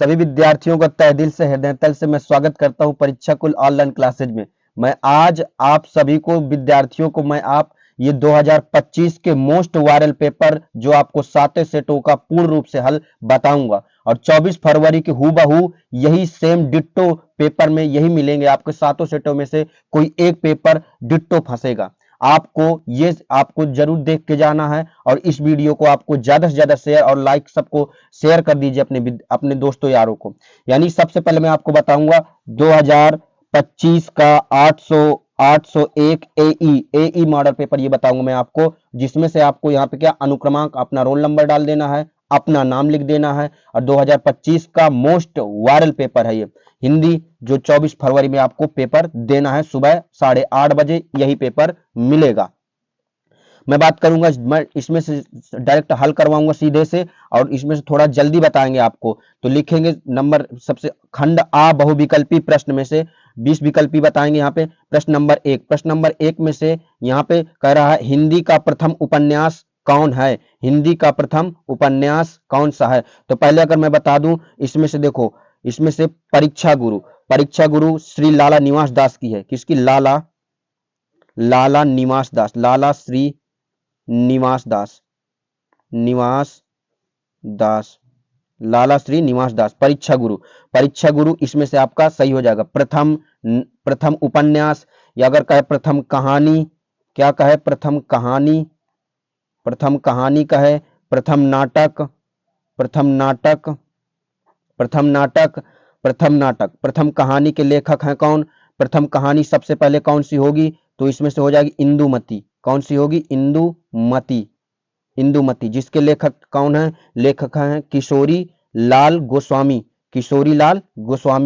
सभी विद्यार्थियों का तहे दिल से हृदय तल से मैं स्वागत करता हूं परीक्षा कुल ऑनलाइन क्लासेज में। मैं आज आप सभी को विद्यार्थियों को ये 2025 के मोस्ट वायरल पेपर जो आपको 7 सेटों का पूर्ण रूप से हल बताऊंगा और 24 फरवरी की हूबहू यही सेम डिट्टो पेपर में यही मिलेंगे। आपके 7 सेटों में से कोई एक पेपर डिट्टो फंसेगा। आपको जरूर देख के जाना है और इस वीडियो को आपको ज्यादा से ज्यादा शेयर और लाइक सबको शेयर कर दीजिए अपने दोस्तों यारों को। यानी सबसे पहले मैं आपको बताऊंगा 2025 का 801 एई मॉडल पेपर ये बताऊंगा मैं आपको, जिसमें से आपको यहाँ पे क्या अनुक्रमांक अपना रोल नंबर डाल देना है, अपना नाम लिख देना है और 2025 का मोस्ट वायरल पेपर है ये हिंदी, जो 24 फरवरी में आपको पेपर देना है। सुबह 8:30 बजे यही पेपर मिलेगा। मैं बात करूंगा, मैं इसमें से डायरेक्ट हल करवाऊंगा सीधे से और इसमें से थोड़ा जल्दी बताएंगे आपको। तो लिखेंगे नंबर सबसे खंड आ बहुविकल्पी प्रश्न में से 20 विकल्पी बताएंगे। यहाँ पे प्रश्न नंबर एक में से यहाँ पे कह रहा है हिंदी का प्रथम उपन्यास कौन है, हिंदी का प्रथम उपन्यास कौन सा है। तो पहले अगर मैं बता दूं, इसमें से देखो, इसमें से परीक्षा गुरु श्री लाला निवास दास की है। किसकी? लाला निवास दास, लाला श्री निवास दास, लाला श्री निवास दास परीक्षा गुरु इसमें से आपका सही हो जाएगा। प्रथम उपन्यास, या अगर कहे प्रथम कहानी, क्या कहे? प्रथम कहानी कहे, प्रथम नाटक, प्रथम कहानी के लेखक हैं कौन? प्रथम कहानी सबसे पहले कौन सी होगी? तो इसमें से हो जाएगी इंदुमती। कौन सी होगी? इंदुमती, जिसके लेखक कौन है? लेखक हैं किशोरी लाल गोस्वामी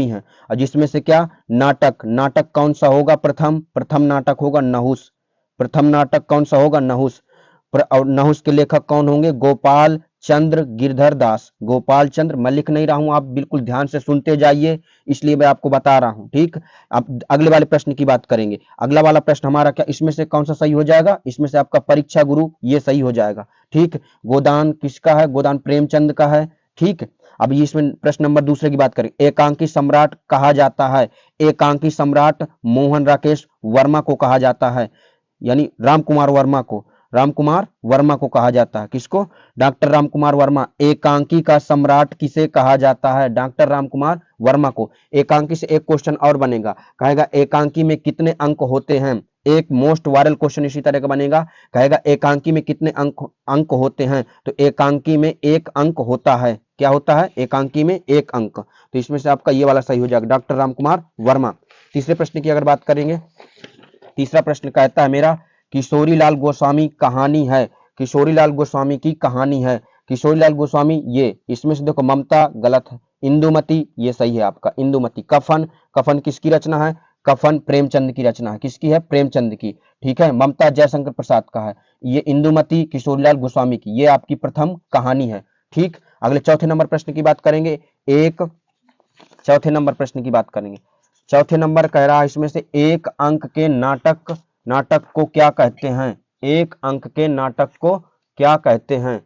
हैं। और जिसमें से क्या नाटक कौन सा होगा? प्रथम नाटक होगा नहुस। प्रथम नाटक कौन सा होगा? नहुस। और नहुस के लेखक कौन होंगे? गोपाल चंद्र गिरधर दास। गोपाल चंद्र, मैं लिख नहीं रहा हूं, आप बिल्कुल ध्यान से सुनते जाइए, इसलिए मैं आपको बता रहा हूं। ठीक, अब अगले वाले प्रश्न की बात करेंगे। अगला वाला प्रश्न हमारा क्या, इसमें से कौन सा सही हो जाएगा? इसमें से आपका परीक्षा गुरु ये सही हो जाएगा। ठीक, गोदान किसका है? गोदान प्रेमचंद का है। ठीक, अब इसमें प्रश्न नंबर दूसरे की बात करें। एकांकी सम्राट कहा जाता है, एकांकी सम्राट मोहन राकेश वर्मा को कहा जाता है, यानी रामकुमार वर्मा को कहा जाता है। किसको? डॉक्टर रामकुमार वर्मा। एकांकी का सम्राट किसे कहा जाता है? डॉक्टर रामकुमार वर्मा को। एकांकी से एक क्वेश्चन और बनेगा, कहेगा एकांकी में कितने अंक होते हैं? एक मोस्ट वायरल क्वेश्चन इसी तरह का बनेगा, कहेगा एकांकी में कितने अंक होते हैं? तो एकांकी में एक अंक होता है। क्या होता है? एकांकी में एक अंक। तो इसमें से आपका ये वाला सही हो जाएगा, डॉक्टर रामकुमार वर्मा। तीसरे प्रश्न की अगर बात करेंगे, तीसरा प्रश्न कहता है मेरा किशोरी लाल गोस्वामी कहानी है, किशोरी लाल गोस्वामी की कहानी है। किशोरी लाल गोस्वामी ये, इसमें से देखो ममता गलत है, इंदुमती ये सही है आपका, इंदुमती। कफन किसकी रचना है? कफन प्रेमचंद की रचना है। किसकी है? प्रेमचंद की। ठीक है, ममता जयशंकर प्रसाद का है। ये इंदुमती किशोरीलाल गोस्वामी की, ये आपकी प्रथम कहानी है। ठीक, अगले चौथे नंबर प्रश्न की बात करेंगे। चौथे नंबर प्रश्न की बात करेंगे। चौथे नंबर कह रहा है इसमें से एक अंक के नाटक को क्या कहते हैं? एक अंक के नाटक को क्या कहते हैं?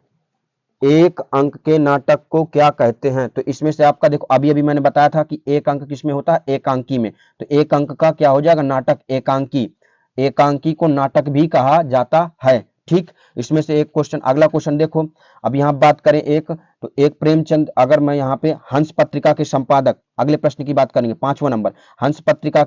एक अंक के नाटक को क्या कहते हैं? तो इसमें से आपका देखो, अभी मैंने बताया था कि एक अंक किसमें होता है? एकांकी में। तो एक अंक का क्या हो जाएगा? नाटक, एकांकी। एकांकी को नाटक भी कहा जाता है। ठीक, इसमें से एक क्वेश्चन, अगला क्वेश्चन देखो। अब यहाँ बात करें तो एक प्रेमचंद, अगर मैं यहाँ पे हंस पत्रिका के संपादक, अगले प्रश्न की बात करेंगे, 5वां नंबर। हंस पत्रिका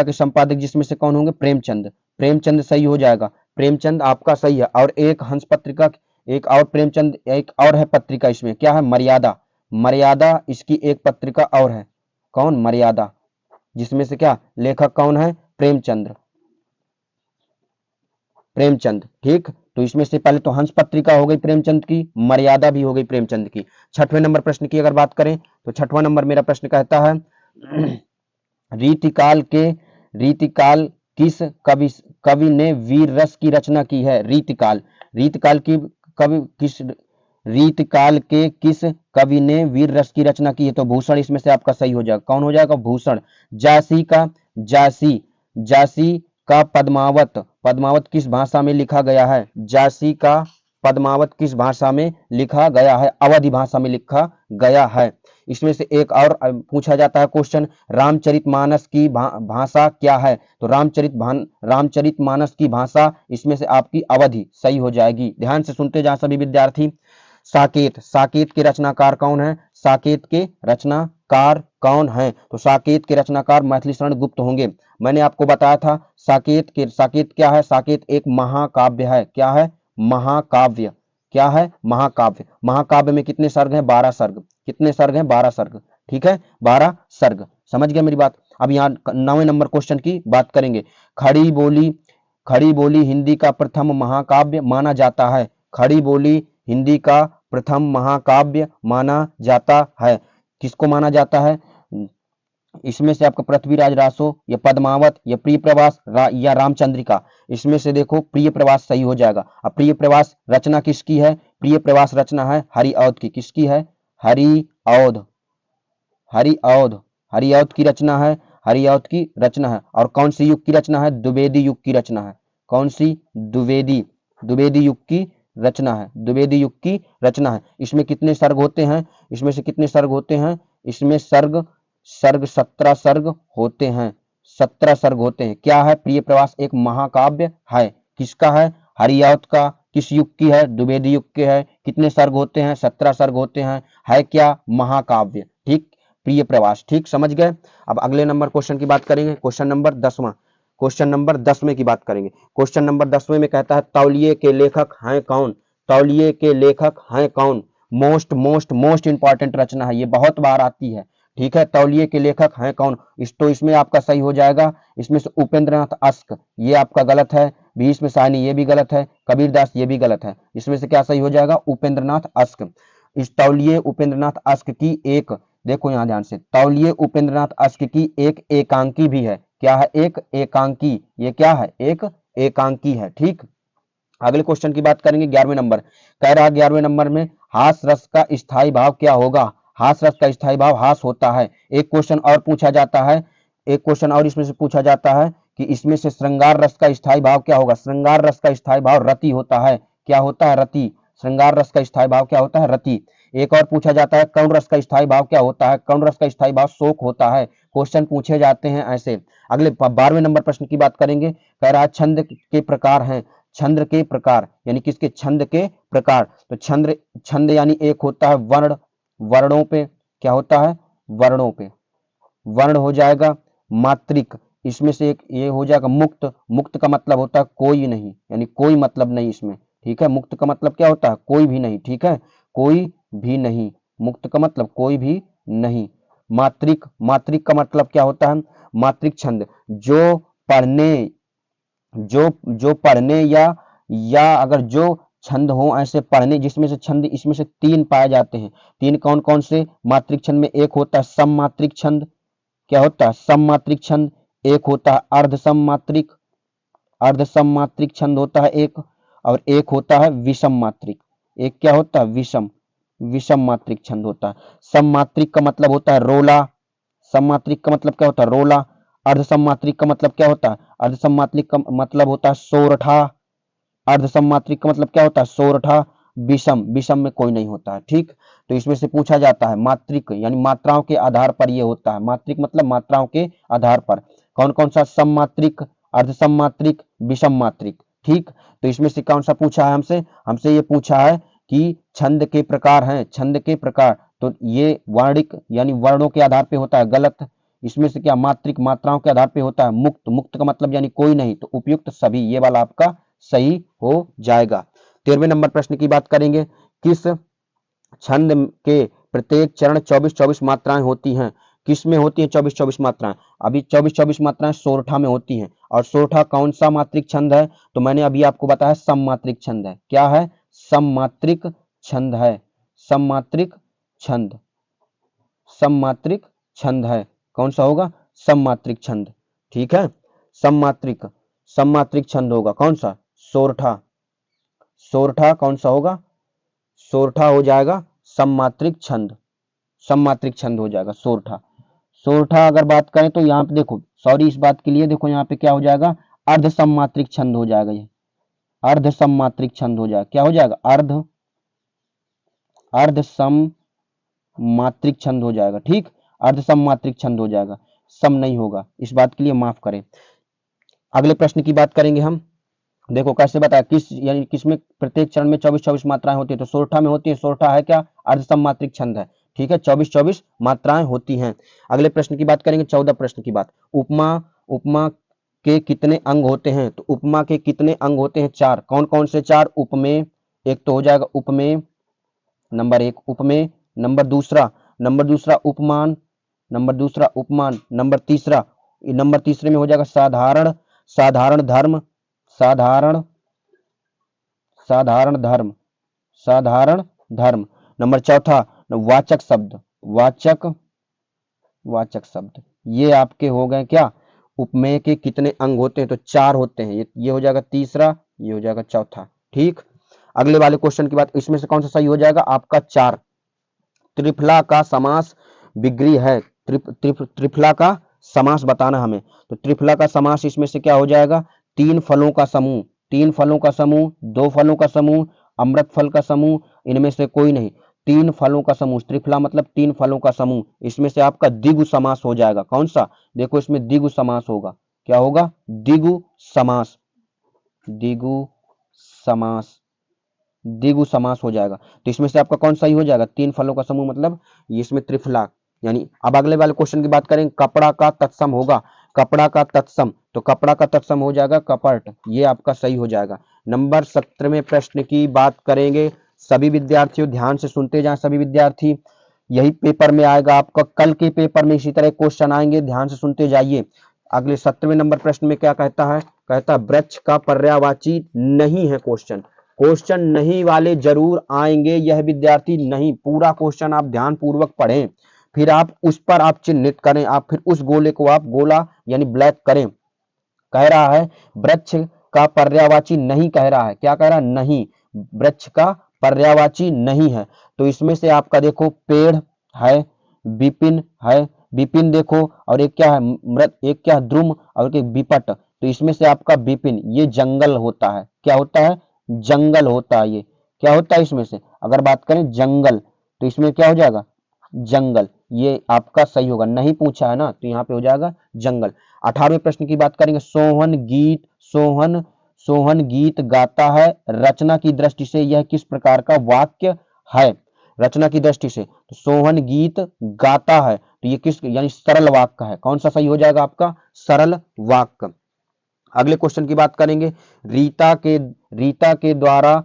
के संपादक जिसमें से कौन होंगे? प्रेमचंद सही हो जाएगा, प्रेमचंद आपका सही है। और एक हंस पत्रिका, एक और प्रेमचंद, एक और है पत्रिका, इसमें क्या है? मर्यादा इसकी एक पत्रिका और है। कौन? मर्यादा, जिसमें से क्या लेखक कौन है? प्रेमचंद। ठीक, तो इसमें से पहले तो हंस पत्रिका हो गई प्रेमचंद की, मर्यादा भी हो गई प्रेमचंद की। छठवें नंबर प्रश्न की अगर बात करें तो छठवां नंबर मेरा प्रश्न कहता है रीतिकाल किस कवि ने वीर रस की रचना की है? रीतिकाल के किस कवि ने वीर रस की रचना की है? तो भूषण इसमें से आपका सही हो जाएगा। कौन हो जाएगा? भूषण। जासी का पद्मावत किस भाषा में लिखा गया है? जासी का पद्मावत किस भाषा में लिखा गया है? अवधी भाषा में लिखा गया है। इसमें से एक और पूछा जाता है क्वेश्चन, रामचरितमानस की भाषा क्या है? तो रामचरितमानस की भाषा इसमें से आपकी अवधी सही हो जाएगी। ध्यान से सुनते जा सभी विद्यार्थी। साकेत के रचनाकार कौन है? साकेत के रचनाकार कौन है? तो साकेत के रचनाकार मैथिली शरण गुप्त होंगे। मैंने आपको बताया था साकेत क्या है? साकेत एक महाकाव्य है। क्या है? महाकाव्य। क्या है? महाकाव्य। महाकाव्य में कितने सर्ग हैं? 12 सर्ग। कितने सर्ग हैं? 12 सर्ग। ठीक है, 12 सर्ग। समझ गए मेरी बात? अब यहाँ 9वें नंबर क्वेश्चन की बात करेंगे। खड़ी बोली हिंदी का प्रथम महाकाव्य माना जाता है। खड़ी बोली हिंदी का प्रथम महाकाव्य माना जाता है। किसको माना जाता है? इसमें से आपका पृथ्वीराज रासो या पद्मावत या प्रिय प्रवास या रामचंद्रिका। इसमें से देखो प्रिय प्रवास सही हो जाएगा। अब प्रिय प्रवास रचना किसकी है? प्रिय प्रवास रचना है हरिऔध की। किसकी है? हरिऔध की रचना है। हरिऔध की रचना है। और कौन सी युग की रचना है? द्विवेदी युग की रचना है। कौन सी? द्विवेदी युग की रचना है। द्विवेदी युग की रचना है। इसमें कितने सर्ग होते हैं? इसमें से कितने सर्ग होते हैं? इसमें सर्ग 17 सर्ग होते हैं। 17 सर्ग होते हैं। क्या है? प्रिय प्रवास एक महाकाव्य है। किसका है? हरिऔध का। किस युग की है? द्विवेदी युग के है। कितने सर्ग होते हैं? 17 सर्ग होते हैं। है क्या? महाकाव्य। ठीक, प्रिय प्रवास। ठीक, समझ गए? अब अगले नंबर क्वेश्चन की बात करेंगे। क्वेश्चन नंबर 10वां। क्वेश्चन नंबर 10वें की बात करेंगे। क्वेश्चन नंबर 10वें में कहता है तौलिए के लेखक हैं कौन? तौलिए के लेखक हैं कौन? मोस्ट इंपॉर्टेंट रचना है, ये बहुत बार आती है। ठीक है, तौलिए के लेखक हैं कौन? इसमें आपका सही हो जाएगा। इसमें से उपेंद्रनाथ अश्क, ये आपका गलत है। बीच में साहनी, ये भी गलत है। कबीरदास, ये भी गलत है। इसमें से क्या सही हो जाएगा? उपेंद्रनाथ अश्क। इस तौलिए उपेंद्रनाथ अश्क की एक, देखो यहां ध्यान से, तौलिए उपेंद्रनाथ अश्क की एक एकांकी भी है। क्या है? एक एकांकी। ये क्या है? एक एकांकी है। ठीक, अगले क्वेश्चन की बात करेंगे। 11वें नंबर कह रहा, 11वें नंबर में हास रस का स्थायी भाव क्या होगा? हास रस का स्थायी भाव हास होता है। एक क्वेश्चन और पूछा जाता है, एक क्वेश्चन और इसमें से पूछा जाता है कि इसमें से श्रृंगार रस का स्थायी भाव क्या होगा? श्रृंगार रस का स्थायी भाव रति होता है। क्या होता है? रति। श्रृंगार रस का स्थायी भाव क्या होता है? रति। एक और पूछा जाता है करुण रस का स्थायी भाव क्या होता है? करुण रस का स्थायी भाव शोक होता है। क्वेश्चन पूछे जाते हैं ऐसे। अगले 12वें नंबर प्रश्न की बात करेंगे। कह रहा है छंद के प्रकार हैं। छंद के प्रकार यानी किसके? छंद के प्रकार। तो छंद यानी एक होता है वर्ण, वर्णों पे। क्या होता है? वर्णों पे। वर्ण हो जाएगा। मात्रिक, इसमें से एक ये हो जाएगा मुक्त। मुक्त का मतलब होता है कोई नहीं, यानी कोई मतलब नहीं इसमें। ठीक है, मुक्त का मतलब क्या होता है? कोई भी नहीं। ठीक है, कोई भी नहीं। मुक्त का मतलब कोई भी नहीं। मात्रिक, मात्रिक का मतलब क्या होता है? मात्रिक छंद जो पढ़ने, जो पढ़ने या अगर जो छंद हो ऐसे पढ़ने, जिसमें से छंद इसमें से 3 पाए जाते हैं। 3 कौन कौन से? मात्रिक छंद में एक होता है सममात्रिक छंद। क्या होता है? सममात्रिक छंद। एक होता है अर्ध सममात्रिक छंद होता है एक। और एक होता है विषम मात्रिक। एक क्या होता है? विषम मात्रिक छंद होता है। सममात्रिक का मतलब होता है रोला। सममात्रिक का मतलब क्या होता है? रोला। अर्धसममात्रिक का मतलब क्या होता है? अर्धसममात्रिक का मतलब होता है सोरठा। अर्धसममात्रिक का मतलब क्या होता है? सोरठा। विषम, विषम में कोई नहीं होता है। ठीक, तो इसमें से पूछा जाता है मात्रिक यानी मात्राओं के आधार पर ये होता है। मात्रिक मतलब मात्राओं के आधार पर। कौन कौन सा? सममात्रिक, अर्धसममात्रिक, विषम मात्रिक। ठीक, तो इसमें से कौन सा पूछा है हमसे? हमसे ये पूछा है कि छंद के प्रकार हैं। छंद के प्रकार, तो ये वर्णिक यानी वर्णों के आधार पे होता है। गलत। इसमें से क्या? मात्रिक, मात्राओं के आधार पे होता है। मुक्त, मुक्त का मतलब यानी कोई नहीं, तो उपयुक्त सभी, ये वाला आपका सही हो जाएगा। 13वें नंबर प्रश्न की बात करेंगे। किस छंद के प्रत्येक चरण 24-24 मात्राएं होती हैं? किस में होती हैं 24-24 मात्राएं? अभी 24-24 मात्राएं सोरठा में होती हैं। और सोरठा कौन सा मात्रिक छंद है? तो मैंने अभी आपको बताया सममात्रिक छंद है। क्या है? सममात्रिक छंद है। सममात्रिक छंद, सममात्रिक छंद है। कौन सा होगा? सममात्रिक छंद। ठीक है, सममात्रिक छंद होगा कौन सा? सोरठा। सोरठा कौन सा होगा? सोरठा हो जाएगा सममात्रिक छंद। सममात्रिक छंद हो जाएगा सोरठा। सोरठा अगर बात करें तो यहाँ पे देखो, सॉरी इस बात के लिए, देखो यहाँ पे क्या हो जाएगा? अर्ध सममात्रिक छंद हो जाएगा ये। अर्ध सममात्रिक छंद हो जाएगा। क्या हो जाएगा? अर्ध सममात्रिक छंद हो जाएगा। ठीक, अर्ध सममात्रिक छंद हो जाएगा, सम नहीं होगा, इस बात के लिए माफ करें। अगले प्रश्न की बात करेंगे हम। देखो कैसे बताया, किस यानी किसमें प्रत्येक चरण में 24-24 मात्राएं होती है, तो सोरठा में होती है। सोरठा है क्या? अर्ध सममात्रिक छंद है। ठीक है, 24-24 मात्राएं होती हैं। अगले प्रश्न की बात करेंगे, 14 प्रश्न की बात। उपमा उपमा के कितने अंग होते हैं? तो उपमा के कितने अंग होते हैं? 4। कौन कौन से 4? उपमेय, एक तो हो जाएगा उपमेय, नंबर 1 उपमेय, नंबर दूसरा उपमान, नंबर तीसरे में हो जाएगा साधारण साधारण धर्म साधारण साधारण धर्म साधारण धर्म, नंबर चौथा वाचक शब्द वाचक शब्द। ये आपके हो गए क्या? उपमेय के कितने अंग होते हैं? तो 4 होते हैं। ये हो जाएगा तीसरा, ये हो जाएगा चौथा। ठीक, अगले वाले क्वेश्चन की बात, इसमें से कौन सा सही हो जाएगा? आपका 4। त्रिफला का समास विग्री है। त्रिफला का समास बताना हमें। तो त्रिफला का समास इसमें से क्या हो जाएगा? 3 फलों का समूह, 3 फलों का समूह, 2 फलों का समूह, अमृत फल का समूह, इनमें से कोई नहीं। 3 फलों का समूह, त्रिफला मतलब 3 फलों का समूह। इसमें से आपका द्विगु समास हो जाएगा। कौन सा? देखो इसमें द्विगु समास होगा। क्या होगा? द्विगु समास, द्विगु समास, द्विगु समास हो जाएगा। तो इसमें से आपका कौन सही हो जाएगा? 3 फलों का समूह मतलब इसमें त्रिफला। यानी अब अगले वाले क्वेश्चन की बात करें, कपड़ा का तत्सम होगा। कपड़ा का तत्सम, तो कपड़ा का तत्सम हो जाएगा कपट, ये आपका सही हो जाएगा। नंबर 17वें प्रश्न की बात करेंगे। सभी विद्यार्थियों ध्यान से सुनते जाएं, सभी विद्यार्थी, यही पेपर में आएगा आपका, कल के पेपर में इसी तरह क्वेश्चन आएंगे, ध्यान से सुनते जाइए। अगले 17वें नंबर प्रश्न में क्या कहता है? कहता है वृक्ष का पर्यायवाची नहीं है क्वेश्चन। क्वेश्चन नहीं वाले जरूर आएंगे, यह विद्यार्थी नहीं, पूरा क्वेश्चन आप ध्यान पूर्वक पढ़ें, फिर आप उस पर आप चिन्हित करें, आप फिर उस गोले को आप गोला यानी ब्लैक करें। कह रहा है वृक्ष का पर्यायवाची नहीं, कह रहा है क्या कह रहा है? नहीं, वृक्ष का पर्यायवाची नहीं है। तो इसमें से आपका देखो पेड़ है, विपिन है, विपिन देखो, और एक क्या है? मृत, एक क्या है? द्रुम, और एक विपट। तो इसमें से आपका विपिन ये जंगल होता है। क्या होता है? जंगल होता है। ये क्या होता है? इसमें से अगर बात करें जंगल, तो इसमें क्या हो जाएगा? जंगल, ये आपका सही होगा। नहीं पूछा है ना, तो यहाँ पे हो जाएगा जंगल। 18वें प्रश्न की बात करेंगे। सोहन गीत गाता है, रचना की दृष्टि से यह किस प्रकार का वाक्य है? रचना की दृष्टि से तो सोहन गीत गाता है, तो ये किस यानी सरल वाक्य है। कौन सा सही हो जाएगा आपका? सरल वाक्य। अगले क्वेश्चन की बात करेंगे। रीता के द्वारा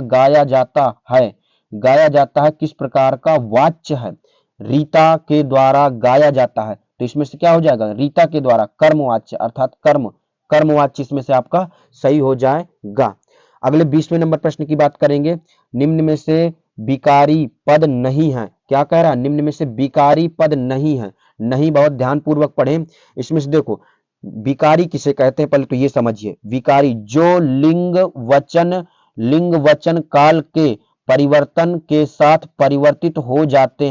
गाया जाता है किस प्रकार का वाच्य है? रीता के द्वारा गाया जाता है, तो इसमें से क्या हो जाएगा? रीता के द्वारा कर्मवाच्य, अर्थात कर्मवाच्य इसमें से आपका सही हो जाएगा। अगले 20वें नंबर प्रश्न की बात करेंगे। निम्न में से विकारी पद नहीं है। क्या कह रहा है? निम्न में से विकारी पद नहीं है। नहीं, बहुत ध्यान पूर्वक पढ़ें। इसमें से देखो विकारी किसे कहते हैं, पहले तो ये समझिए। विकारी जो लिंग वचन काल के परिवर्तन के साथ परिवर्तित हो जाते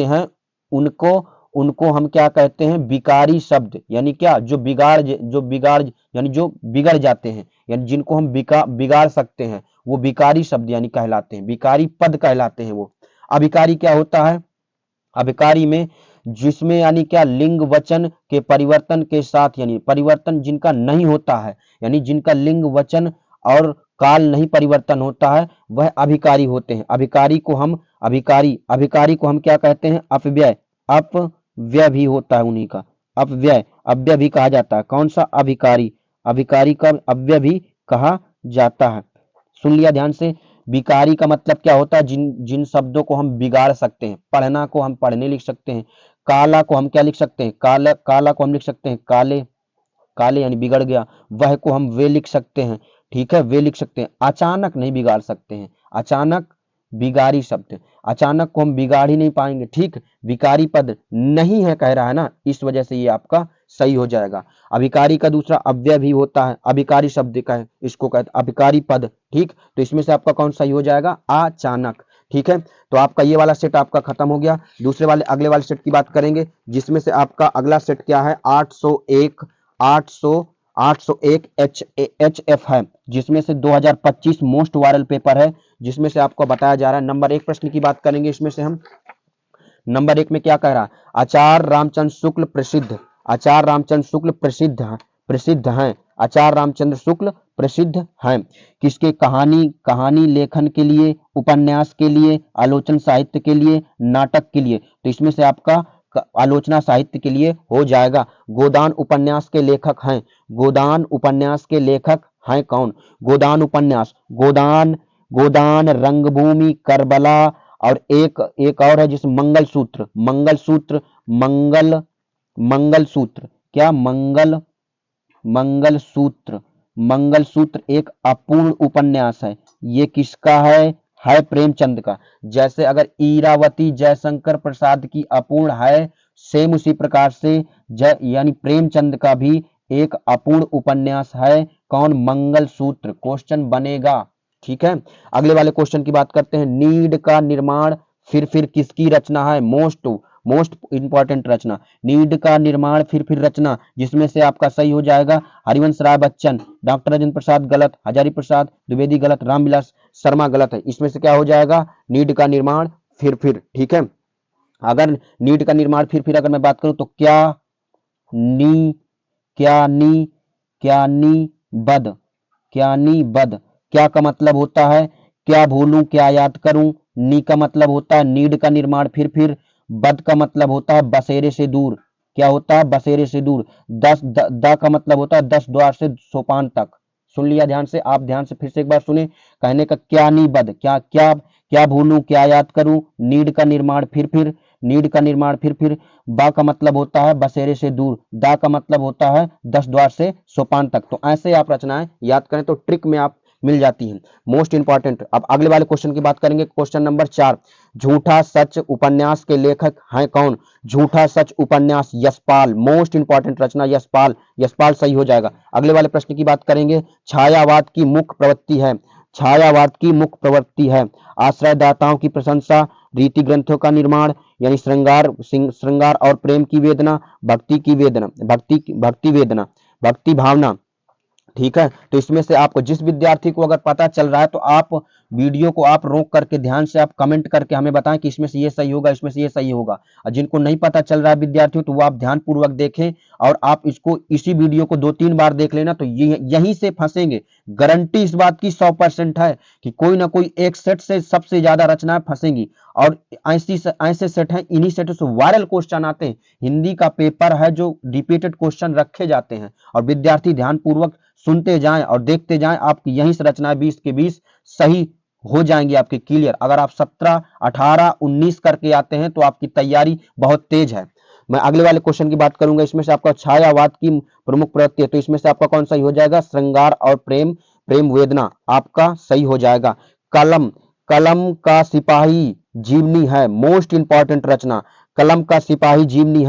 हैं, उनको उनको हम क्या कहते हैं? विकारी शब्द, यानी क्या? जो बिगाड़ यानी जो बिगड़ जाते हैं, यानी जिनको हम बिगाड़ सकते हैं, वो विकारी शब्द यानी कहलाते हैं, विकारी पद कहलाते हैं वो। अभिकारी क्या होता है? अभिकारी में जिसमें यानी क्या? लिंग वचन के परिवर्तन के साथ, यानी परिवर्तन जिनका नहीं होता है, यानी जिनका लिंग वचन और काल नहीं परिवर्तन होता है, वह अभिकारी होते हैं। अभिकारी को हम क्या कहते हैं? अपव्यय भी होता है उन्हीं का, अव्यय भी कहा जाता है। कौन सा? अभिकारी। अभिकारी का अव्यय भी कहा जाता है। सुन लिया ध्यान से। विकारी का मतलब क्या होता है? जिन शब्दों को हम बिगाड़ सकते हैं। पढ़ना को हम पढ़ने लिख सकते हैं। काला को हम क्या लिख सकते हैं? काला को हम लिख सकते हैं काले, काले यानी बिगड़ गया। वह को हम वे लिख सकते हैं। ठीक है, वे लिख सकते हैं। अचानक नहीं बिगाड़ सकते हैं, अचानक बिगाड़ी शब्द, अचानक को हम बिगाड़ ही नहीं पाएंगे। ठीक, विकारी पद नहीं है कह रहा है ना, इस वजह से ये आपका सही हो जाएगा। अभिकारी का दूसरा अव्यय भी होता है, अभिकारी शब्द का है, इसको कहते हैं अभिकारी पद। ठीक, तो इसमें से आपका कौन सही हो जाएगा? अचानक। ठीक है, तो आपका ये वाला सेट आपका खत्म हो गया। अगले वाले सेट की बात करेंगे, जिसमें से आपका अगला सेट क्या है? 801 801 HF है, जिसमें से 2025 मोस्ट वायरल पेपर है, जिसमें से आपको बताया जा रहा है। नंबर 1 प्रश्न की बात करेंगे इसमें से हम। नंबर 1 में क्या कह रहा है? आचार्य रामचंद्र शुक्ल प्रसिद्ध, आचार्य रामचंद्र शुक्ल प्रसिद्ध हैं, आचार्य रामचंद्र शुक्ल प्रसिद्ध हैं किसके? कहानी लेखन के लिए, उपन्यास के लिए, आलोचना साहित्य के लिए, नाटक के लिए। तो इसमें से आपका आलोचना साहित्य के लिए हो जाएगा। गोदान उपन्यास के लेखक हैं, गोदान उपन्यास के लेखक हैं कौन? गोदान उपन्यास, गोदान, रंगभूमि, करबला, और एक और है जिसमें मंगलसूत्र, क्या? मंगलसूत्र एक अपूर्ण उपन्यास है। ये किसका है? प्रेमचंद का। जैसे अगर ईरावती जयशंकर प्रसाद की अपूर्ण है, सेम उसी प्रकार से यानी प्रेमचंद का भी एक अपूर्ण उपन्यास है। कौन? मंगलसूत्र। क्वेश्चन बनेगा, ठीक है। अगले वाले क्वेश्चन की बात करते हैं। नीड का निर्माण फिर किसकी रचना है? मोस्ट इंपॉर्टेंट रचना, नीड का निर्माण फिर रचना, जिसमें से आपका सही हो जाएगा हरिवंश राय बच्चन, डॉक्टर राजेंद्र प्रसाद गलत, हजारी प्रसाद द्विवेदी गलत, रामविलास शर्मा गलत है। इसमें से क्या हो जाएगा? नीड का निर्माण फिर, ठीक है। अगर नीड का निर्माण फिर अगर मैं बात करूं तो क्या नी बद, क्या का मतलब होता है? क्या भूलूं क्या याद करूं। नी का मतलब होता है नीड का निर्माण फिर, बद का मतलब होता है बसेरे से दूर। क्या होता है? बसेरे से दूर। द का मतलब होता है 10 द्वार से सोपान तक। सुन लिया ध्यान से? आप ध्यान से फिर से एक बार सुने। कहने का क्या नी बद, क्या भूलूं क्या याद करूं। नीड का निर्माण फिर, नीड का निर्माण फिर। बा का मतलब होता है बसेरे से दूर। दा का मतलब होता है 10 द्वार से सोपान तक। तो ऐसे आप रचनाएं याद करें तो ट्रिक में आप मिल जाती हैं, मोस्ट इंपॉर्टेंट। अब अगले वाले क्वेश्चन की बात करेंगे। क्वेश्चन नंबर 4, झूठा सच उपन्यास के लेखक हैं कौन? झूठा सच उपन्यास यशपाल, मोस्ट इंपॉर्टेंट रचना यशपाल सही हो जाएगा। अगले वाले प्रश्न की बात करेंगे। छायावाद की मुख्य प्रवृत्ति है आश्रयदाताओं की प्रशंसा, रीति ग्रंथों का निर्माण, यानी श्रृंगार और प्रेम की वेदना, भक्ति भावना, ठीक है। तो इसमें से आपको जिस विद्यार्थी को अगर पता चल रहा है तो आप वीडियो को आप रोक करके ध्यान से आप कमेंट करके हमें बताएं कि इसमें से ये सही होगा, इसमें से ये सही होगा। और जिनको नहीं पता चल रहा है विद्यार्थियों, तो वो आप ध्यान पूर्वक देखें और आप इसको इसी वीडियो को 2-3 बार देख लेना, तो यहीं से फंसेंगे। गारंटी इस बात की 100% है कि कोई ना कोई एक सेट से सबसे ज्यादा रचनाएं फंसेंगी। और ऐसे सेट हैं, इन्हीं सेटों से वायरल क्वेश्चन आते हैं। हिंदी का पेपर है जो रिपीटेड क्वेश्चन रखे जाते हैं और विद्यार्थी ध्यान पूर्वक सुनते जाएं और देखते जाएं। आपकी यही से रचनाएं 20 के 20 सही हो जाएंगी आपके क्लियर। अगर आप 17, 18, 19 करके आते हैं तो आपकी तैयारी बहुत तेज है। मैं अगले वाले क्वेश्चन की बात करूंगा। इसमें से आपका छायावाद की प्रमुख प्रवृत्ति है, तो इसमें से आपका कौन सही हो जाएगा? श्रृंगार और प्रेम वेदना आपका सही हो जाएगा। कलम का सिपाही जीवनी है, मोस्ट इंपॉर्टेंट रचना। कलम का सिपाही जीवनी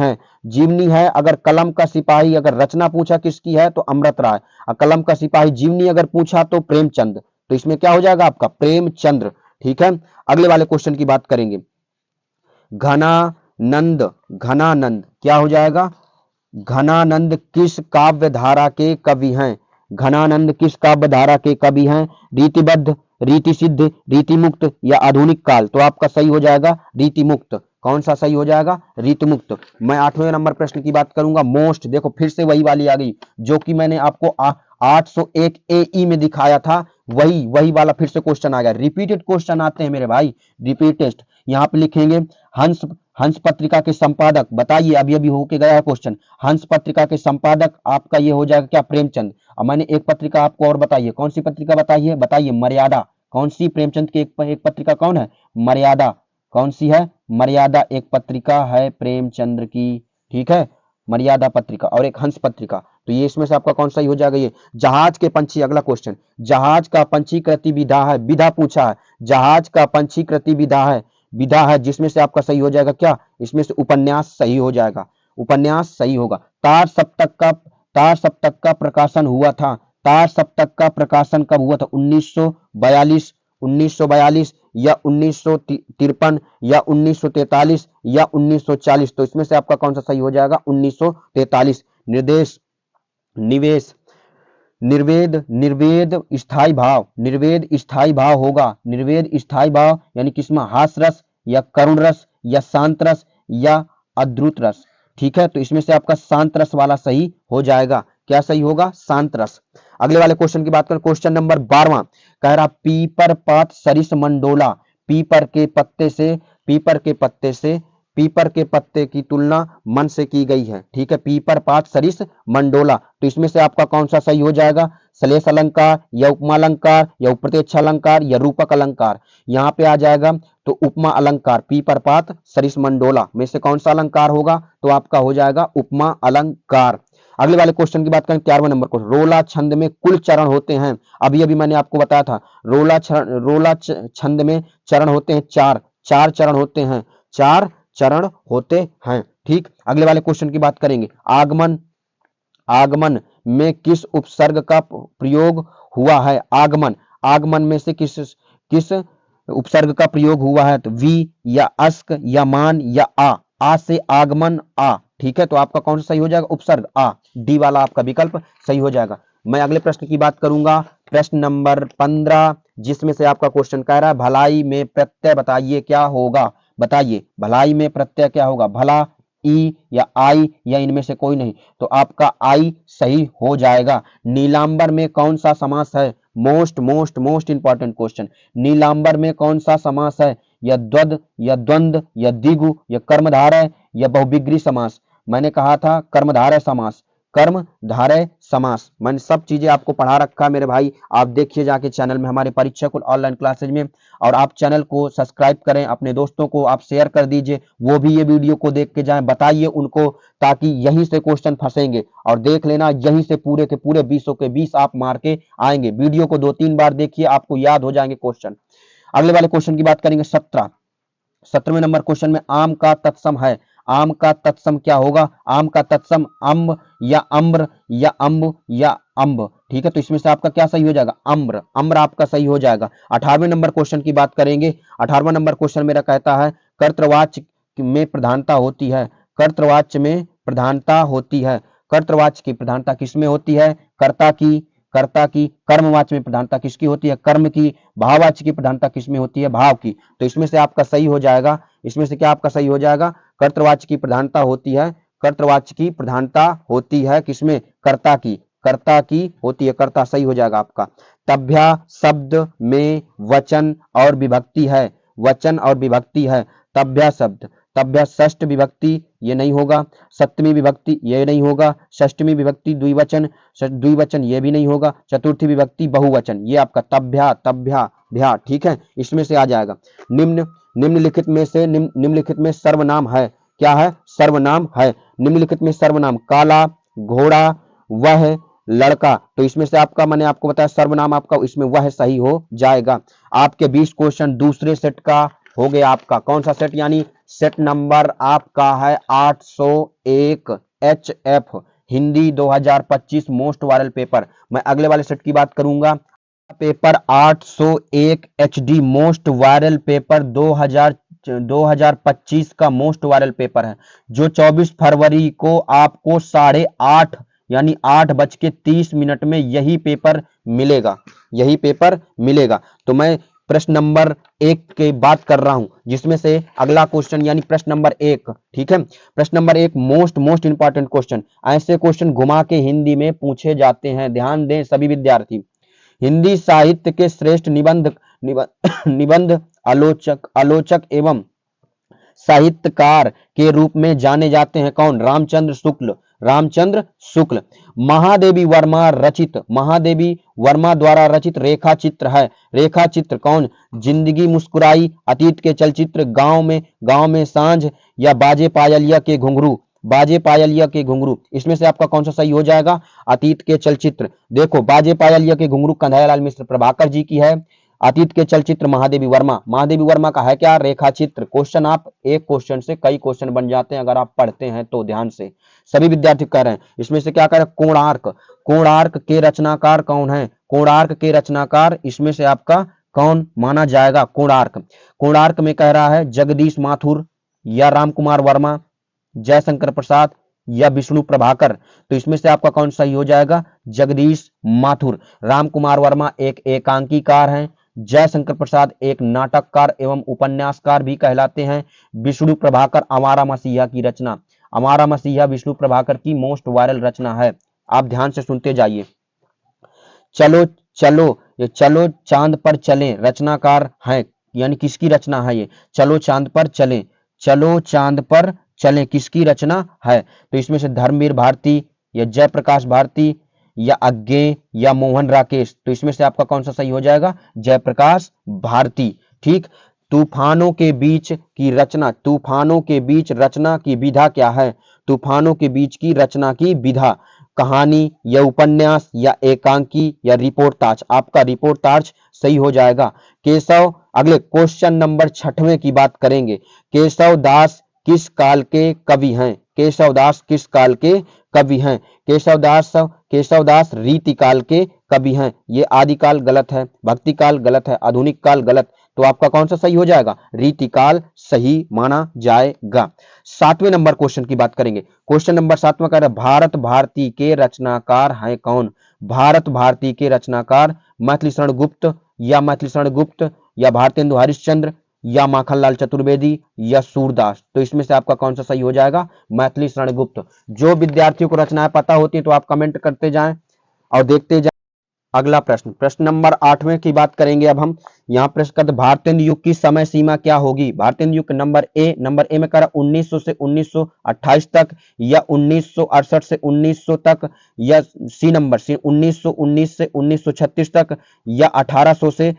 है। अगर कलम का सिपाही अगर रचना पूछा किसकी है तो अमृत राय, और कलम का सिपाही जीवनी अगर पूछा तो प्रेमचंद। तो इसमें क्या हो जाएगा आपका? प्रेमचंद्र, ठीक है। अगले वाले क्वेश्चन की बात करेंगे। घनानंद क्या हो जाएगा? घनानंद किस काव्य धारा के कवि हैं? घनानंद किस काव्य धारा के कवि हैं? रीतिबद्ध, रीति सिद्ध, रीति मुक्त या आधुनिक काल। तो आपका सही हो जाएगा रीति मुक्त। कौन सा सही हो जाएगा? रीति मुक्त। मैं 8वें नंबर प्रश्न की बात करूंगा। मोस्ट, देखो फिर से वही वाली आ गई जो कि मैंने आपको 801 AE में दिखाया था, वही वाला फिर से क्वेश्चन आ गया। रिपीटेड क्वेश्चन आते हैं मेरे भाई, रिपीट टेस्ट। यहाँ पे लिखेंगे हंस पत्रिका के संपादक, बताइए, अभी होके गया है क्वेश्चन। हंस पत्रिका के संपादक आपका ये हो जाएगा क्या? प्रेमचंद। और मैंने एक पत्रिका आपको और बताइए, कौन सी पत्रिका बताइए? मर्यादा। कौन सी? प्रेमचंद की एक पत्रिका कौन है? मर्यादा। कौन सी है? मर्यादा एक पत्रिका है प्रेमचंद्र की, ठीक है, मर्यादा पत्रिका। और एक हंस पत्रिका। तो ये इसमें से आपका कौन सा ही हो जाएगा? ये जहाज के पंछी। अगला क्वेश्चन, जहाज का पंचीकृति विधा पूछा है। जहाज का पंचीकृति विधा है, जिसमें से आपका सही हो जाएगा क्या? इसमें से उपन्यास सही हो जाएगा, उपन्यास सही होगा। तार सप्तक का प्रकाशन हुआ था। तार सप्तक का प्रकाशन कब हुआ था? 1942 या 1953 या 1943 या 1940। तो इसमें से आपका कौन सा सही हो जाएगा? 1943। निवेश निर्वेद, निर्वेद स्थाई भाव, निर्वेद स्थाई भाव होगा, निर्वेद स्थाई भाव यानी किसमें, हास रस या करुण रस या शांत रस या अद्रुत रस। ठीक है, तो इसमें से आपका शांत रस वाला सही हो जाएगा। क्या सही होगा, शांत रस। अगले वाले क्वेश्चन की बात करें, क्वेश्चन नंबर 12वां कह रहा पीपर पात सरिस मंडोला, पीपर के पत्ते से, पीपर के पत्ते से, पीपर के पत्ते की तुलना मन से की गई है। ठीक है, पीपर पात सरिस मंडोला, तो इसमें से आपका कौन सा सही हो जाएगा, श्लेष अलंकार या उपमा अलंकार या उपप्रत्यक्ष अलंकार या रूपक अलंकार। यहाँ पे आ जाएगा तो उपमा अलंकार, पीपर पात सरिस मंडोला में से कौन सा अलंकार होगा, तो आपका हो जाएगा उपमा अलंकार। अगले वाले क्वेश्चन की बात करें, 11वां नंबर को, रोला छंद में कुल चरण होते हैं, अभी अभी मैंने आपको बताया था, रोला छंद में चरण होते हैं चार, चार चरण होते हैं, चार चरण होते हैं। ठीक, अगले वाले क्वेश्चन की बात करेंगे, आगमन, आगमन में किस उपसर्ग का प्रयोग हुआ है, आगमन, आगमन में से किस किस उपसर्ग का प्रयोग हुआ है, तो वी या अस्क या मान या आ से आगमन आ। ठीक है, तो आपका कौन सा सही हो जाएगा, उपसर्ग आ, डी वाला आपका विकल्प सही हो जाएगा। मैं अगले प्रश्न की बात करूंगा, प्रश्न नंबर 15, जिसमें से आपका क्वेश्चन कह रहा है भलाई में प्रत्यय बताइए क्या होगा, बताइए भलाई में प्रत्यय क्या होगा, भला, ई या आई या इनमें से कोई नहीं, तो आपका आई सही हो जाएगा। नीलांबर में कौन सा समास है, most most most important question, नीलांबर में कौन सा समास है, या द्वंद या द्वंद या द्विगु या कर्मधारय या बहुविग्री समास। मैंने कहा था कर्मधारय समास, कर्मधारय समास, मैंने सब चीजें आपको पढ़ा रखा मेरे भाई, आप देखिए जाके चैनल में हमारे परीक्षा कुल ऑनलाइन क्लासेज में, और आप चैनल को सब्सक्राइब करें, अपने दोस्तों को आप शेयर कर दीजिए, वो भी ये वीडियो को देख के जाएं, बताइए उनको, ताकि यहीं से क्वेश्चन फंसेंगे, और देख लेना यहीं से पूरे के पूरे 20 के 20 आप मार के आएंगे। वीडियो को 2-3 बार देखिए, आपको याद हो जाएंगे क्वेश्चन। अगले वाले क्वेश्चन की बात करेंगे, 17वें नंबर क्वेश्चन में आम का तत्सम है, आम का तत्सम क्या होगा, आम का तत्सम अम्ब या अम्र या अम्ब या अम्ब। ठीक है, तो इसमें से आपका क्या सही हो जाएगा, अम्र, अम्र आपका सही हो जाएगा। 18वें नंबर क्वेश्चन की बात करेंगे, 18वां नंबर क्वेश्चन मेरा कहता है कर्तृवाच्य में प्रधानता होती है, कर्तृवाच्य में प्रधानता होती है, कर्तृवाच्य की प्रधानता किसमें होती है, कर्ता की, कर्ता की, कर्मवाच्य में प्रधानता किसकी होती है, कर्म की, भाववाच्य की प्रधानता किसमें होती है, भाव की। तो इसमें से आपका सही हो जाएगा, इसमें से क्या आपका सही हो जाएगा, कर्तृवाच्य की प्रधानता होती है, कर्तृवाच्य की प्रधानता होती है किसमें, कर्ता की, कर्ता की होती है, कर्ता सही हो जाएगा आपका। तभ्या शब्द में वचन और विभक्ति है, वचन और विभक्ति है, तभ्या शब्द, तभ्या षष्ठ विभक्ति ये नहीं होगा, सप्तमी विभक्ति ये नहीं होगा, षष्टमी विभक्ति द्विवचन, द्विवचन ये भी नहीं होगा, चतुर्थी विभक्ति बहुवचन, ये आपका तभ्या, तभ्या, भ्या। ठीक है, इसमें से आ जाएगा। निम्नलिखित में से निम्नलिखित में सर्वनाम है, क्या है, सर्वनाम है, निम्नलिखित में सर्वनाम, काला, घोड़ा, वह, लड़का, तो इसमें से आपका मैंने आपको बताया सर्वनाम आपका इसमें वह सही हो जाएगा। आपके 20 क्वेश्चन दूसरे सेट का हो गया, आपका कौन सा सेट, यानी सेट नंबर आपका है 801 HF Hindi 2025 most viral paper. मैं अगले वाले सेट की बात करूंगा, paper 801 HD most viral paper 2025 का मोस्ट वायरल पेपर है, जो 24 फरवरी को आपको 8:30 यानी 8:30 में यही पेपर मिलेगा, यही पेपर मिलेगा। तो मैं प्रश्न नंबर 1 की बात कर रहा हूं, जिसमें से अगला क्वेश्चन यानी प्रश्न नंबर 1, ठीक है, प्रश्न नंबर 1 मोस्ट इंपॉर्टेंट क्वेश्चन, ऐसे क्वेश्चन घुमा के हिंदी में पूछे जाते हैं, ध्यान दें सभी विद्यार्थी। हिंदी साहित्य के श्रेष्ठ निबंध आलोचक एवं साहित्यकार के रूप में जाने जाते हैं कौन, रामचंद्र शुक्ल, रामचंद्र शुक्ल। महादेवी वर्मा द्वारा रचित रेखा चित्र है, रेखा चित्र कौन, जिंदगी मुस्कुराई, अतीत के चलचित्र, गांव में सांझ या बाजे पायलिया के घुंघरू, बाजे पायलिया के घुंघरू। इसमें से आपका कौन सा सही हो जाएगा, अतीत के चलचित्र। देखो बाजे पायलिया के घुंघरू कन्हैयालाल मिश्र प्रभाकर जी की है, अतीत के चलचित्र महादेवी वर्मा का है क्या, रेखा चित्र। क्वेश्चन आप एक क्वेश्चन से कई क्वेश्चन बन जाते हैं अगर आप पढ़ते हैं तो, ध्यान से सभी विद्यार्थी कह रहे हैं। इसमें से क्या कह रहे हैं, कोणार्क, कोणार्क के रचनाकार कौन है, कोणार्क के रचनाकार इसमें से आपका कौन माना जाएगा, कोणार्क। कोणार्क में कह रहा है जगदीश माथुर या रामकुमार वर्मा, जयशंकर प्रसाद, या विष्णु प्रभाकर? तो इसमें से आपका कौन सही हो जाएगा? जगदीश माथुर। राम कुमार वर्मा एक एकांकीकार हैं। जयशंकर प्रसाद एक नाटककार एवं उपन्यासकार भी कहलाते हैं। विष्णु प्रभाकर अमारा मसीहा की रचना, अमारा मसीहा विष्णु प्रभाकर की मोस्ट वायरल रचना है। आप ध्यान से सुनते जाइए। चलो चलो, ये चलो चांद पर चलें रचनाकार है, यानी किसकी रचना है ये? चलो चांद पर चलें, चलो चांद पर चलें किसकी रचना है? तो इसमें से धर्मवीर भारती या जयप्रकाश भारती या अज्ञेय या मोहन राकेश? तो इसमें से आपका कौन सा सही हो जाएगा? जयप्रकाश भारती। ठीक। तूफानों के बीच की रचना, तूफानों के बीच रचना की विधा क्या है? तूफानों के बीच की रचना की विधा, कहानी या उपन्यास या एकांकी या रिपोर्टाज? आपका रिपोर्टाज सही हो जाएगा। केशव, अगले क्वेश्चन नंबर 6वें की बात करेंगे। केशव दास किस काल के कवि हैं? केशव दास किस काल के कवि हैं? केशव दास रीति काल के कवि हैं। ये आदिकाल गलत है, भक्ति काल गलत है, आधुनिक काल गलत। तो आपका कौन सा सही हो जाएगा? रीति काल सही माना जाएगा। 7वें नंबर क्वेश्चन की बात करेंगे। क्वेश्चन नंबर 7वां कह रहा है भारत भारती के रचनाकार हैं कौन? भारत भारती के रचनाकार मैथिली शरण गुप्त या मैथिली शरण गुप्त या भारतेंदु हरिश्चंद्र या माखनलाल चतुर्वेदी या सूरदास? तो इसमें से आपका कौन सा सही हो जाएगा? मैथिली शरण गुप्त। जो विद्यार्थियों को रचनाएं पता होती है तो आप कमेंट करते जाएं और देखते जाएं। अगला प्रश्न, प्रश्न नंबर 8वें की बात करेंगे अब हम। यहाँ प्रश्न करते भारतेंदु युग की समय सीमा क्या होगी? भारतेंदु युग नंबर ए में करा 1900 से 1928 तक या 1968 से 1900 तक या सी नंबर 1919 से 1936 तक या 1800 से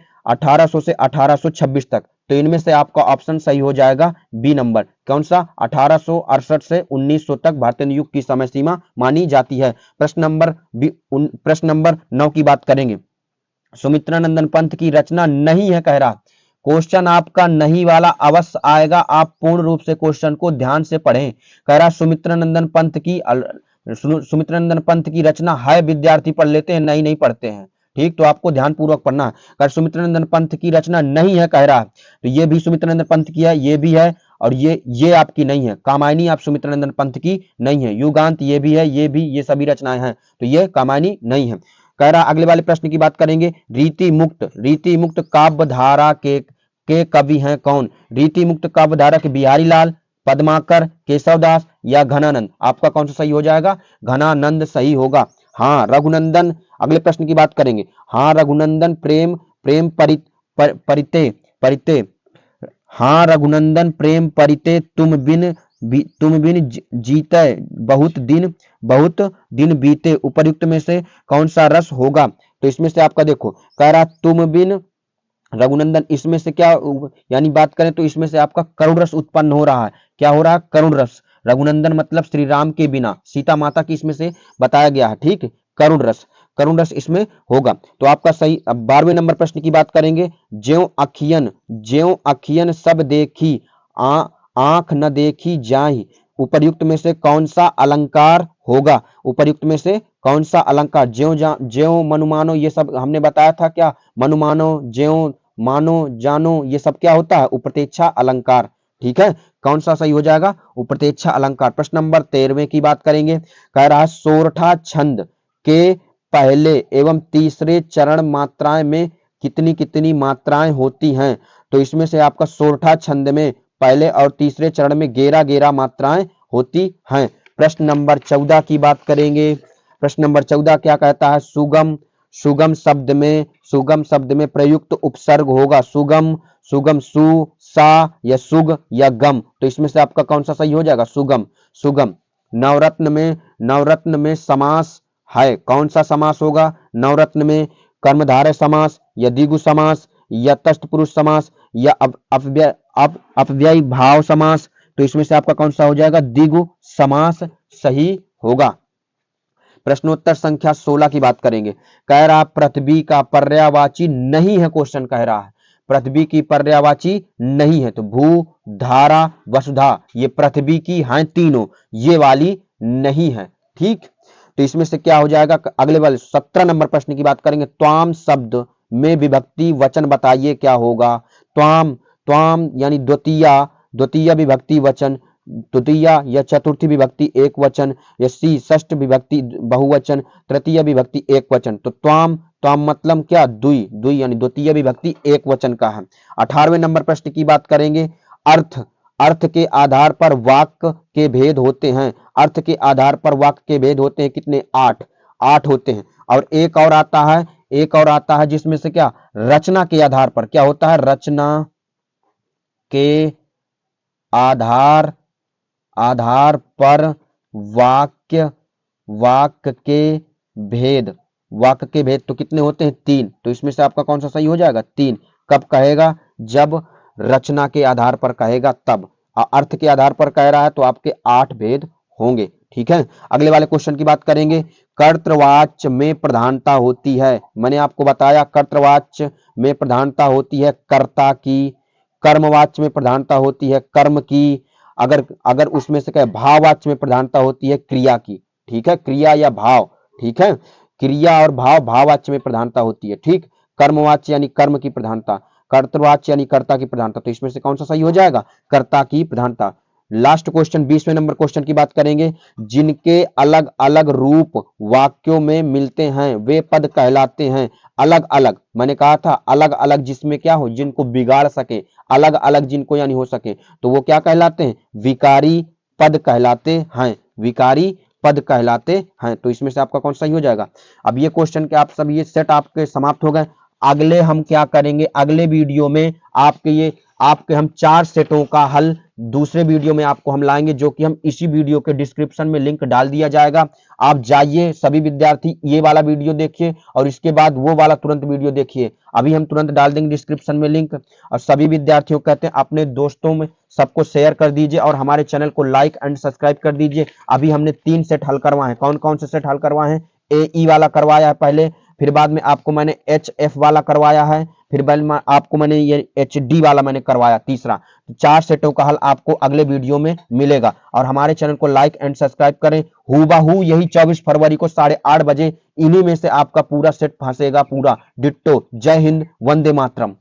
1826 तक? तो इनमें से आपका ऑप्शन सही हो जाएगा बी नंबर। कौन सा? 1868 से 1900 तक भारतेंदु युग की समय सीमा मानी जाती है। प्रश्न नंबर 9 की बात करेंगे। सुमित्रानंदन पंत की रचना नहीं है कह रहा। क्वेश्चन आपका नहीं वाला अवश्य आएगा, आप पूर्ण रूप से क्वेश्चन को ध्यान से पढ़ें। कह रहा सुमित्रानंदन पंत की रचना है, विद्यार्थी पढ़ लेते हैं, नहीं पढ़ते हैं। ठीक, तो आपको ध्यान पूर्वक पढ़ना है। अगर सुमित्रानंदन पंत की रचना नहीं है कह रहा तो ये भी सुमित्रानंदन पंत की है, ये भी है, और ये आपकी नहीं है। कामायनी आप सुमित्रानंदन पंत की नहीं है। युगांत ये भी है, ये भी, ये सभी रचनाएं हैं, तो ये कामायनी नहीं है। कह रहा अगले वाले प्रश्न की बात करेंगे। रीति मुक्त काव्य धारा के कवि हैं कौन? रीति मुक्त काव्य धारा के बिहारी लाल, पद्माकर, केशवदास या घनानंद? आपका कौन सा सही हो जाएगा? घनानंद सही होगा। हाँ रघुनंदन, अगले प्रश्न की बात करेंगे। हाँ रघुनंदन प्रेम प्रेम परिते, हाँ रघुनंदन प्रेम परिते तुम बिन जीते बहुत दिन बीते, उपर्युक्त में से कौन सा रस होगा? तो इसमें से आपका देखो, कह रहा तुम बिन रघुनंदन, इसमें से क्या यानी बात करें तो इसमें से आपका करुण रस उत्पन्न हो रहा है। क्या हो रहा है? करुण रस। रघुनंदन मतलब श्री राम के बिना, सीता माता की इसमें से बताया गया है। ठीक, करुण रस इसमें होगा। तो आपका सही। अब 12वें नंबर प्रश्न की बात करेंगे। ज्यों अखियन सब देखी आंख न देखी जाहि, उपर्युक्त में से कौन सा अलंकार होगा? उपर्युक्त में से कौन सा अलंकार? ज्यों मनुमानो, ये सब हमने बताया था। क्या मनुमानो, ज्यों मानो, जानो, ये सब क्या होता है? उपप्रतेच्छा अलंकार। ठीक है, कौन सा सही हो जाएगा? उपप्रतेच्छा अलंकार। प्रश्न नंबर 13वें की बात करेंगे। कह रहा है सोरठा छंद के पहले एवं तीसरे चरण मात्राएं में कितनी मात्राएं होती हैं? तो इसमें से आपका सोरठा छंद में पहले और तीसरे चरण में 11 मात्राएं होती हैं। प्रश्न नंबर 14 की बात करेंगे। प्रश्न नंबर 14 क्या कहता है? सुगम शब्द में प्रयुक्त उपसर्ग होगा सुगम, सु, सा या सुग या गम? तो इसमें से आपका कौन सा सही हो जाएगा? सुगम। नवरत्न में समास है, कौन सा समास होगा? नवरत्न में कर्मधारय समास या द्विगु समास या तत्पुरुष समास या अपव्ययी भाव समास? तो इसमें से आपका कौन सा हो जाएगा? द्विगु समास सही होगा। प्रश्नोत्तर संख्या 16 की बात करेंगे। कह रहा पृथ्वी का पर्यायवाची नहीं है, क्वेश्चन कह रहा है पृथ्वी की पर्यायवाची नहीं है। तो भू, धारा, वसुधा, ये पृथ्वी की हैं तीनों, ये वाली नहीं है। ठीक, तो इसमें से क्या हो जाएगा? अगले वाले 17 नंबर प्रश्न की बात करेंगे। त्वाम शब्द में विभक्ति वचन बताइए क्या होगा? त्वाम यानी द्वितीय विभक्ति वचन, तृतीया या चतुर्थी विभक्ति एक वचन, या सी षष्ठ विभक्ति बहुवचन, तृतीय विभक्ति एक वचन। तो त्वाम, त्वाम मतलब क्या, द्वि, द्वि यानी द्वितीय विभक्ति एक वचन का है। 18वें नंबर प्रश्न की बात करेंगे। अर्थ, अर्थ के आधार पर वाक्य के भेद होते हैं। अर्थ के आधार पर वाक्य के भेद होते हैं कितने, 8, 8 होते हैं। और एक और आता है, एक और आता है जिसमें से क्या, रचना के आधार पर, क्या होता है, रचना के आधार, आधार पर वाक्य, वाक्य के भेद, वाक्य के भेद तो कितने होते हैं, 3। तो इसमें से आपका कौन सा सही हो जाएगा, 3। कब कहेगा, जब रचना के आधार पर कहेगा तब। अर्थ के आधार पर कह रहा है तो आपके 8 भेद होंगे। ठीक है, अगले वाले क्वेश्चन की बात करेंगे। कर्तृवाच्य में प्रधानता होती है, मैंने आपको बताया कर्तृवाच्य में प्रधानता होती है कर्ता की, कर्मवाच्य में प्रधानता होती है कर्म की, अगर अगर उसमें से कहे भाववाच्य में प्रधानता होती है क्रिया की। ठीक है, क्रिया या भाव, ठीक है, क्रिया और भाव, भाववाच्य में प्रधानता होती है। ठीक, कर्मवाच्य यानी कर्म की प्रधानता, कर्तृवाच्य यानी कर्ता की प्रधानता। तो इसमें से कौन सा सही हो जाएगा, कर्ता की प्रधानता। लास्ट क्वेश्चन 20वें नंबर क्वेश्चन की बात करेंगे। जिनके अलग अलग रूप वाक्यों में मिलते हैं वे पद कहलाते हैं। अलग अलग, मैंने कहा था अलग अलग, जिसमें क्या हो, जिनको बिगाड़ सके, अलग अलग जिनको यानी हो सके, तो वो क्या कहलाते हैं, विकारी पद कहलाते हैं, विकारी पद कहलाते हैं। तो इसमें से आपका कौन सा सही हो जाएगा। अब ये क्वेश्चन के आप सब, ये सेट आपके समाप्त हो गए। अगले हम क्या करेंगे, अगले वीडियो में आपके हम 4 सेटों का हल दूसरे वीडियो में आपको हम लाएंगे, जो कि हम इसी वीडियो के डिस्क्रिप्शन में लिंक डाल दिया जाएगा। आप जाइए, सभी विद्यार्थी ये वाला वीडियो देखिए और इसके बाद वो वाला तुरंत वीडियो देखिए। अभी हम तुरंत डाल देंगे डिस्क्रिप्शन में लिंक। और सभी विद्यार्थियों कहते हैं अपने दोस्तों में सबको शेयर कर दीजिए और हमारे चैनल को लाइक एंड सब्सक्राइब कर दीजिए। अभी हमने 3 सेट हल करवाए हैं। कौन कौन से सेट हल करवाए हैं, AE वाला करवाया है पहले, फिर बाद में आपको मैंने HF वाला करवाया है, फिर बाद में आपको मैंने ये HD वाला मैंने करवाया तीसरा। 4 सेटों का हल आपको अगले वीडियो में मिलेगा। और हमारे चैनल को लाइक एंड सब्सक्राइब करें। हूबहू यही 24 फरवरी को 8:30 बजे इन्हीं में से आपका पूरा सेट फंसेगा, पूरा डिट्टो। जय हिंद, वंदे मातरम।